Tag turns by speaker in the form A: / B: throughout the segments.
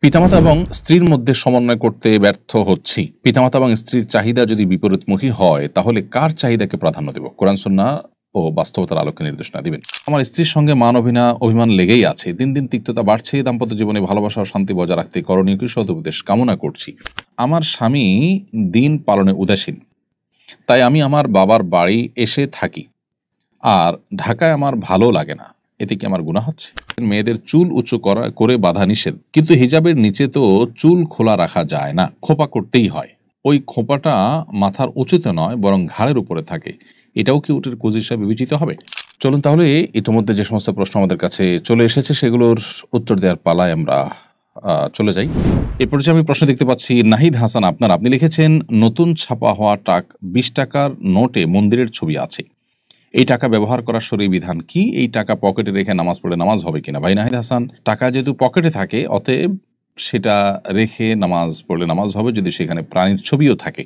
A: পিতামাতা এবং স্ত্রীর মধ্যে সমন্বয় করতে ব্যর্থ হচ্ছি। পিতামাতা এবং স্ত্রীর চাহিদা যদি বিপরীতমুখী হয় তাহলে কার চাহিদাকে প্রাধান্য দেব? কোরআন সুন্নাহ ও বাস্তবতার আলোকে নির্দেশনা দিবেন। আমার স্ত্রীর সঙ্গে অভিমান লেগেই আছে। দিন দিন তিক্ততা বাড়ছে। দাম্পত্য জীবনে ভালোবাসা ও শান্তি বজায় রাখতে করণীয় কি সদুপদেশ কামনা করছি। আমার স্বামী দিন পালনে উদাসীন, তাই আমি আমার বাবার বাড়ি এসে থাকি, আর ঢাকায় আমার ভালো লাগে না। এতে কি আমার গুনাহ হচ্ছে? মেয়েদের চুল উঁচু করে বাঁধা নিষেধ, কিন্তু হিজাবের নিচে তো চুল খোলা রাখা যায় না, খোপা করতেই হয়। ওই খোপাটা মাথার উঁচুতে নয় বরং ঘাড়ের উপরে থাকে, এটাও কি উটের কুজ হিসাবে বিবেচিত হবে? চলুন তাহলে ইতিমধ্যে যে সমস্ত প্রশ্ন আমাদের কাছে চলে এসেছে সেগুলোর উত্তর দেওয়ার পালায় আমরা চলে যাই। এ পর্যায়ে আমি প্রশ্ন দেখতে পাচ্ছি নাহিদ হাসান আপনি লিখেছেন, নতুন ছাপা হওয়া 20 টাকার নোটে মন্দিরের ছবি আছে, এই টাকা ব্যবহার করার শরীয়ী বিধান কি? এই টাকা পকেটে রেখে নামাজ পড়লে নামাজ হবে কিনা? ভাই নাহিদ হাসান, টাকা যেহেতু পকেটে থাকে অতএব সেটা রেখে নামাজ পড়লে নামাজ হবে যদি সেখানে প্রাণীর ছবিও থাকে।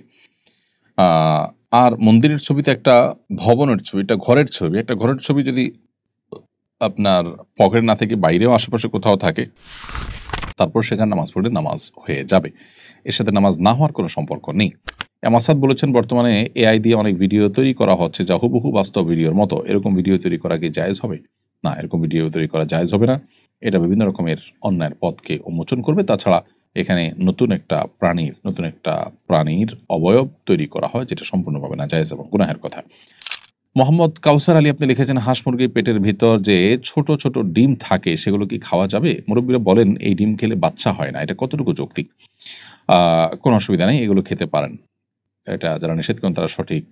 A: আর মন্দিরের ছবিতে একটা ভবনের ছবি, একটা ঘরের ছবি, একটা ঘরের ছবি যদি আপনার পকেটে না থেকে বাইরেও আশেপাশে কোথাও থাকে, তারপর সেখানে নামাজ পড়লে নামাজ হয়ে যাবে। এর সাথে নামাজ না হওয়ার কোনো সম্পর্ক নেই। এমাসাদ বলেছেন, বর্তমানে এআই দিয়ে অনেক ভিডিও তৈরি করা হচ্ছে যা হুবহু বাস্তব ভিডিওর মতো। এরকম ভিডিও তৈরি করা কি জায়েজ হবে? না, এরকম ভিডিও তৈরি করা জায়েজ হবে না। এটা বিভিন্ন রকমের অন্যায়ের পথকে উন্মোচন করবে। তাছাড়া এখানে নতুন একটা প্রাণীর অবয়ব তৈরি করা হয়, যেটা সম্পূর্ণভাবে না জায়েজ এবং গুনাহের কথা। মোহাম্মদ কাউসার আলী আপনি লিখেছেন, হাঁস মুরগির পেটের ভিতর যে ছোট ছোট ডিম থাকে সেগুলো কি খাওয়া যাবে? মুরব্বীরা বলেন এই ডিম খেলে বাচ্চা হয় না, এটা কতটুকু যৌক্তিক? কোনো অসুবিধা নেই, এগুলো খেতে পারেন। এটা যারা নিষেধ করেন তারা সঠিক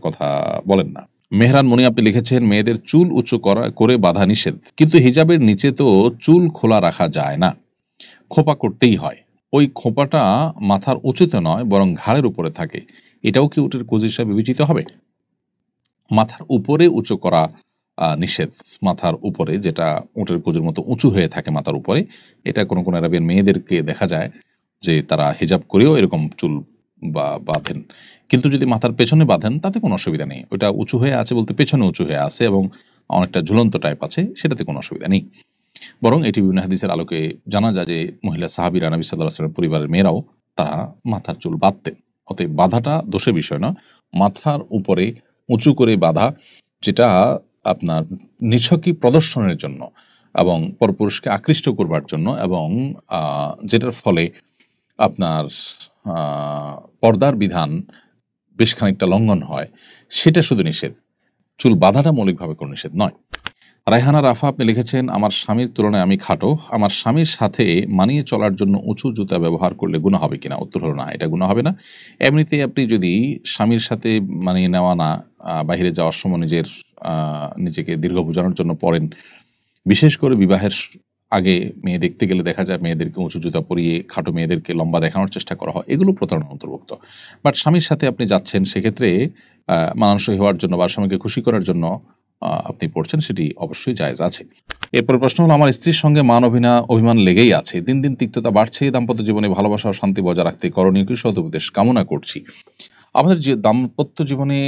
A: কথা বলেন না। মেহরান মনি আপনি লিখেছেন, মেয়েদের চুল উঁচু করে বাঁধা নিষেধ, কিন্তু হিজাবের নিচে তো চুল খোলা রাখা যায় না, খোপা করতেই হয়। ওই খোপাটা মাথার উঁচুতে নয় বরং ঘাড়ের উপরে থাকে, এটাও কি উটের কুজ হিসাবে বিবেচিত হবে? মাথার উপরে উঁচু করা নিষেধ। মাথার উপরে যেটা উটের কুজের মতো উঁচু হয়ে থাকে মাথার উপরে, এটা কোনো কোনো আরবের মেয়েদেরকে দেখা যায় যে তারা হিজাব করেও এরকম চুল বাঁধেন। কিন্তু যদি মাথার পেছনে বাঁধেন তাতে কোনো অসুবিধা নেই। ওটা উঁচু হয়ে আছে বলতে পেছনে উঁচু হয়ে আছে এবং অনেকটা ঝুলন্ত টাইপ আছে, সেটাতে কোনো অসুবিধা নেই। বরং এটি বিভিন্ন হাদিসের আলোকে জানা যায় যে মহিলা সাহাবীরা নবী সাল্লাল্লাহু আলাইহি ওয়াসাল্লামের পরিবারের মেয়েরাও তারা মাথার চুল বাঁধতেন। অতএব বাঁধাটা দোষের বিষয় না। মাথার উপরে উঁচু করে বাঁধা, যেটা আপনার নিছকই প্রদর্শনের জন্য এবং পরপুরুষকে আকৃষ্ট করবার জন্য এবং যেটার ফলে আপনার পর্দার বিধান বেশ খানিকটা লঙ্ঘন হয়, সেটা শুধু নিষেধ। চুল বাঁধাটা মৌলিকভাবে কোনো নিষেধ নয়। রায়হানা রাফা আপনি লিখেছেন, আমার স্বামীর তুলনায় আমি খাটো, আমার স্বামীর সাথে মানিয়ে চলার জন্য উঁচু জুতা ব্যবহার করলে গুনাহ হবে কিনা? উত্তর হলো না, এটা গুনাহ হবে না। এমনিতে আপনি যদি স্বামীর সাথে মানিয়ে নেওয়া না, বাহিরে যাওয়ার সময় নিজেকে দীর্ঘ বোঝানোর জন্য পরেন, বিশেষ করে বিবাহের আগে মেয়ে দেখতে গেলে দেখা যায় মেয়েদেরকে উঁচু জুতা পরিয়ে খাটো মেয়েদেরকে লম্বা দেখানোর চেষ্টা করা হয়, এগুলো প্রতারণা অন্তর্ভুক্ত। বাট স্বামীর সাথে আপনি যাচ্ছেন, সেক্ষেত্রে মানানসই হওয়ার জন্য বা স্বামীকে খুশি করার জন্য আপনি পড়ছেন, সেটি অবশ্যই জায়েজ আছে। এরপর প্রশ্ন হলো, আমার স্ত্রীর সঙ্গে অভিমান লেগেই আছে। দিন দিন তিক্ততা বাড়ছে। দাম্পত্য জীবনে ভালোবাসা ও শান্তি বজায় রাখতে করণীয় কি সদুপদেশ কামনা করছি। আমাদের যে দাম্পত্য জীবনে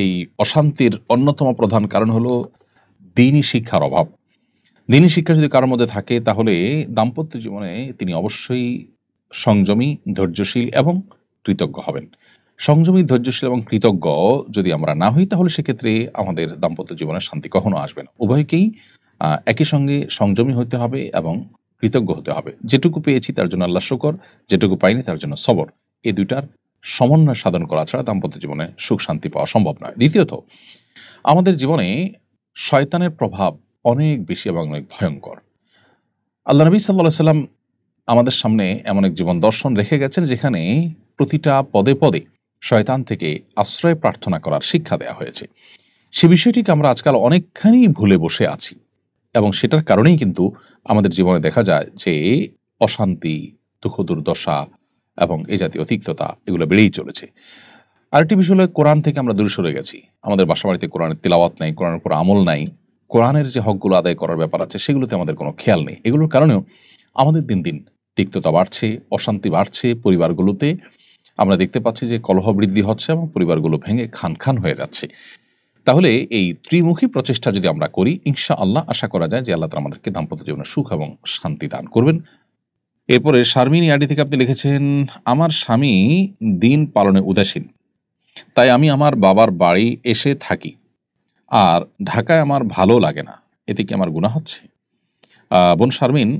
A: এই অশান্তির অন্যতম প্রধান কারণ হলো দ্বীনি শিক্ষার অভাব। দ্বীনি শিক্ষা যদি কারোর মধ্যে থাকে তাহলে দাম্পত্য জীবনে তিনি অবশ্যই সংযমী, ধৈর্যশীল এবং কৃতজ্ঞ হবেন। সংযমী, ধৈর্যশীল এবং কৃতজ্ঞ যদি আমরা না হই তাহলে সেক্ষেত্রে আমাদের দাম্পত্য জীবনে শান্তি কখনো আসবে না। উভয়কেই একই সঙ্গে সংযমী হতে হবে এবং কৃতজ্ঞ হতে হবে। যেটুকু পেয়েছি তার জন্য আল্লাহ শুকর, যেটুকু পাইনি তার জন্য সবর। এই দুইটার সমন্বয় সাধন করা ছাড়া দাম্পত্য জীবনে সুখ শান্তি পাওয়া সম্ভব নয়। দ্বিতীয়ত, আমাদের জীবনে শয়তানের প্রভাব অনেক বেশি এবং অনেক ভয়ঙ্কর। আল্লাহ নবী সাল্লাল্লাহু আলাইহি ওয়াসাল্লাম আমাদের সামনে এমন এক জীবন দর্শন রেখে গেছেন যেখানে প্রতিটা পদে পদে শয়তান থেকে আশ্রয় প্রার্থনা করার শিক্ষা দেওয়া হয়েছে। সে বিষয়টিকে আমরা আজকাল অনেকখানি ভুলে বসে আছি এবং সেটার কারণেই কিন্তু আমাদের জীবনে দেখা যায় যে অশান্তি, দুঃখ দুর্দশা এবং এই জাতীয় তিক্ততা এগুলো বেড়েই চলেছে। আরেকটি বিষয় হলো, কোরআন থেকে আমরা দূরে সরে গেছি। আমাদের বাসাবাড়িতে কোরআনের তিলাওয়াত নাই, কোরআনের উপর আমল নাই, কোরআনের যে হকগুলো আদায় করার ব্যাপার আছে সেগুলোতে আমাদের কোনো খেয়াল নেই। এগুলোর কারণেও আমাদের দিন দিন তিক্ততা বাড়ছে, অশান্তি বাড়ছে পরিবারগুলোতে। আমরা দেখতে পাচ্ছি যে কলহ বৃদ্ধি হচ্ছে এবং পরিবারগুলো ভেঙে খান খান হয়ে যাচ্ছে। তাহলে এই ত্রিমুখী প্রচেষ্টা যদি আমরা করি, ইনশাআল্লাহ আশা করা যায় যে আল্লাহ তাআলা আমাদেরকে দাম্পত্য জীবনে সুখ এবং শান্তি দান করবেন। এরপরে শারমিন আইডি থেকে আপনি লিখেছেন, আমার স্বামী দিন পালনে উদাসীন, তাই আমি আমার বাবার বাড়ি এসে থাকি, আর ঢাকায় আমার ভালো লাগে না, এতে কি আমার গুনাহ হচ্ছে? বোন শারমিন,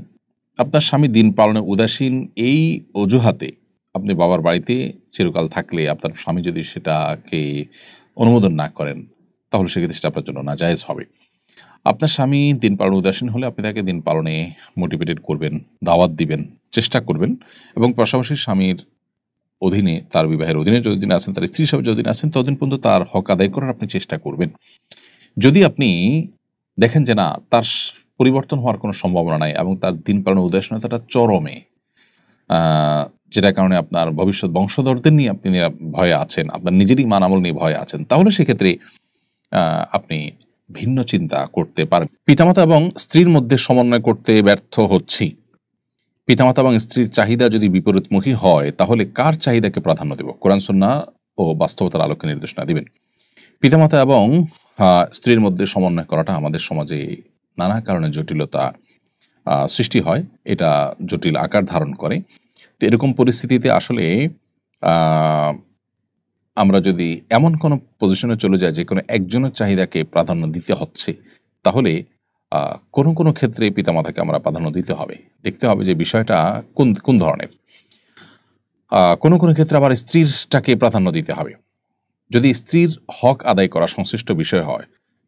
A: আপনার স্বামী দিন পালনে উদাসীন এই অজুহাতে আপনি বাবার বাড়িতে চিরকাল থাকলে আপনার স্বামী যদি সেটাকে অনুমোদন না করেন, তাহলে সেক্ষেত্রে সেটা আপনার জন্য নাজায়েজ হবে। আপনার স্বামী দিন পালনে উদাসীন হলে আপনি তাকে দিন পালনে মোটিভেটেড করবেন, দাওয়াত দিবেন, চেষ্টা করবেন, এবং পাশাপাশি স্বামীর অধীনে, তার বিবাহের অধীনে যতদিন আছেন, তার স্ত্রী হিসাবে যতদিন আছেন, ততদিন পর্যন্ত তার হক আদায় করার আপনি চেষ্টা করবেন। যদি আপনি দেখেন যে না, তার পরিবর্তন হওয়ার কোনো সম্ভাবনা নাই এবং তার দিন পালনের উদাসীনতাটা চরমে, যেটার কারণে আপনার ভবিষ্যৎ বংশধরদের নিয়ে আপনি ভয়ে আছেন, আপনার নিজেরই মান আমল নিয়ে ভয়ে আছেন, তাহলে সেক্ষেত্রে আপনি ভিন্ন চিন্তা করতে পারেন। পিতামাতা এবং স্ত্রীর মধ্যে সমন্বয় করতে ব্যর্থ হচ্ছি। পিতামাতা এবং স্ত্রীর চাহিদা যদি বিপরীতমুখী হয়, তাহলে কার চাহিদাকে প্রাধান্য দেব? কোরআন সুন্নাহ ও বাস্তবতার আলোকে নির্দেশনা দিবেন। পিতামাতা এবং স্ত্রীর মধ্যে সমন্বয় করাটা আমাদের সমাজে নানা কারণে জটিলতা সৃষ্টি হয়, এটা জটিল আকার ধারণ করে। তো এরকম পরিস্থিতিতে আসলে আমরা যদি এমন কোনো পজিশনে চলে যাই যে কোনো একজনের চাহিদাকে প্রাধান্য দিতে হচ্ছে, তাহলে কোনো কোনো ক্ষেত্রে পিতামাতাকে আমরা প্রাধান্য দিতে হবে। দেখতে হবে যে বিষয়টা কোন কোন ধরনের। কোনো কোনো ক্ষেত্রে আবার স্ত্রীরটাকে প্রাধান্য দিতে হবে। যদি স্ত্রীর হক আদায় করা সংশ্লিষ্ট বিষয় হয়,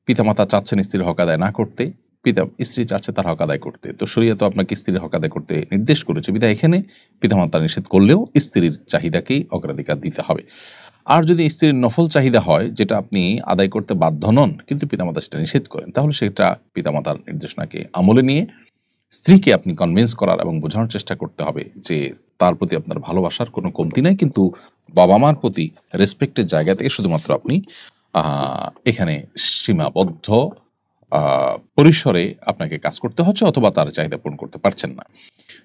A: পিতামাতা চাচ্ছেন স্ত্রীর হক আদায় না করতে, স্ত্রী চাচ্ছে তার হক আদায় করতে, তো শরীয়ত আপনাকে স্ত্রীর হক আদায় করতে নির্দেশ করেছে, বিধায় এখানে পিতামাতা নিষেধ করলেও স্ত্রীর চাহিদাকেই অগ্রাধিকার দিতে হবে। আর যদি স্ত্রীর নফল চাহিদা হয়, যেটা আপনি আদায় করতে বাধ্য নন কিন্তু পিতামাতা সেটা নিষেধ করেন, তাহলে সেটা পিতামাতার নির্দেশনাকে আমলে নিয়ে স্ত্রীকে আপনি কনভিন্স করার এবং বোঝানোর চেষ্টা করতে হবে যে তার প্রতি আপনার ভালোবাসার কোনো কমতি নাই, কিন্তু বাবা মার প্রতি রেসপেক্টের জায়গা থেকে শুধুমাত্র আপনি এখানে সীমাবদ্ধ পরিসরে আপনাকে কাজ করতে হচ্ছে, অথবা তার চাহিদা পূরণ করতে পারছেন না।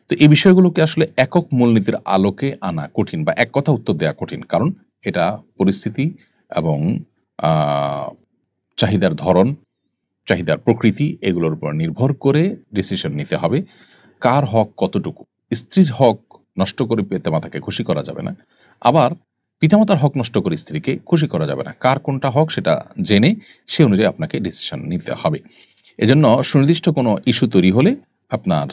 A: তো এই বিষয়গুলোকে আসলে একক মূলনীতির আলোকে আনা কঠিন, বা এক কথা উত্তর দেওয়া কঠিন, কারণ এটা পরিস্থিতি এবং চাহিদার ধরন, চাহিদার প্রকৃতি, এগুলোর উপর নির্ভর করে ডিসিশন নিতে হবে কার হক কতটুকু। স্ত্রীর হক নষ্ট করে পিতামাতাকে খুশি করা যাবে না, আবার পিতামাতার হক নষ্ট করে স্ত্রীকে খুশি করা যাবে না। কার কোনটা হক সেটা জেনে সে অনুযায়ী আপনাকে ডিসিশন নিতে হবে। এজন্য সুনির্দিষ্ট কোনো ইস্যু তৈরি হলে আপনার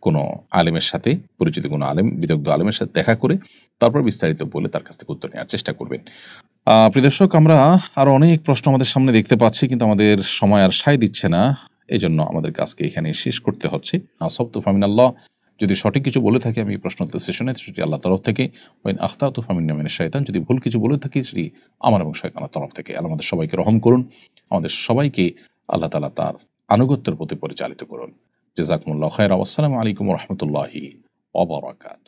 A: কোনো আলেমের সাথে, পরিচিত কোনো আলেম, বিদগ্ধ আলেমের সাথে দেখা করে তারপর বিস্তারিত বলে তার কাছ থেকে উত্তর নেওয়ার চেষ্টা করবেন। প্রিয় দর্শক, আমরা আরো অনেক প্রশ্ন আমাদের সামনে দেখতে পাচ্ছি, কিন্তু আমাদের সময় আর সায় দিচ্ছে না, এই জন্য আমাদের কাজকে এখানে শেষ করতে হচ্ছে। আসবতু ফামিনাল্লাহ, যদি সঠিক কিছু বলে থাকি আমি প্রশ্নোত্তর সেশনে, সেটি আল্লাহ তরফ থেকে। ওয়াইন আখতাতু ফামিন্না মিনাশ শাইতান, যদি ভুল কিছু বলে থাকি সেটি আমার এবং শয়তানের তরফ থেকে। আল্লাহ আমাদের সবাইকে রহম করুন, আমাদের সবাইকে আল্লাহ তাআলা তার আনুগত্যের প্রতি পরিচালিত করুন। জাযাকুমুল্লাহু খায়রা। আসসালামু আলাইকুম ওয়া রাহমাতুল্লাহি ওয়া বারাকাতুহু।